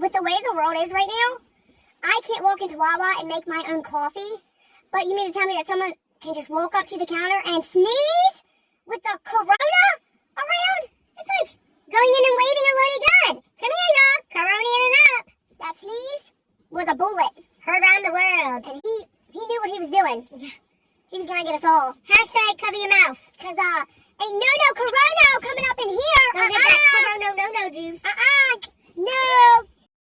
with the way the world is right now, I can't walk into WaWa and make my own coffee. But you mean to tell me that someone can just walk up to the counter and sneeze with the corona around? It's like going in and waving a loaded gun. Come here, y'all. Corona in and up. That sneeze was a bullet. Heard around the world. And he knew what he was doing. He was going to get us all. Hashtag cover your mouth. Because, ain't no corona coming up in here. Don't get that corona, no juice. No.